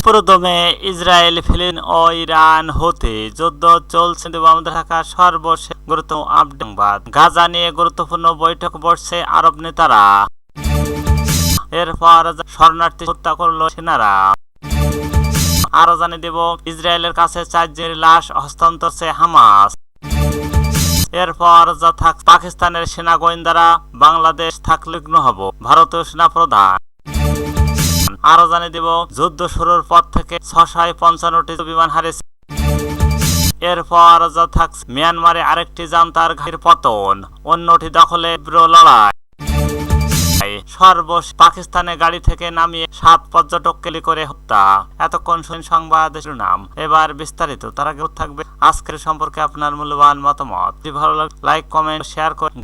প্রথমে ইসরায়েল, ফিলিস্তিন ও ইরান হতে যুদ্ধ চলছে। আমাদের ঢাকা সর্বশেষ গুরুত্বপূর্ণ আপডেট সংবাদ। গাজা নিয়ে গুরুত্বপূর্ণ বৈঠক বসছে আরব নেতারা। এরপর শরণার্থী হত্যা করল সেনারা। আরো জানিয়ে দেব, ইসরায়েলের কাছে 4 জনের লাশ হস্তান্তর করছে হামাস। এরপর যা থাক পাকিস্তানের সেনা গোয়েন্দারা বাংলাদেশ থাকলে লিগ্ন হব ভারতীয় সেনা প্রধান। আরো জানিয়ে দেব, যুদ্ধ শুরুর পর থেকে 655টি বিমান হারিয়েছে। এরপর যা থাকছে মিয়ানমারে আরেকটি জান্তার ঘাঁটির পতন, অন্যটি দখলে তীব্র লড়াই। সর্বশেষ পাকিস্তানে গাড়ি থেকে নামিয়ে 7 পর্যটক কেলি করে হত্যা। এতক্ষণ শুন সংবাদ শিরোনাম, এবার বিস্তারিত। তার আগে থাকবে আজকের সম্পর্কে আপনার মূল্যবান মতামত। যদি ভালো লাগে লাইক, কমেন্ট, শেয়ার করুন।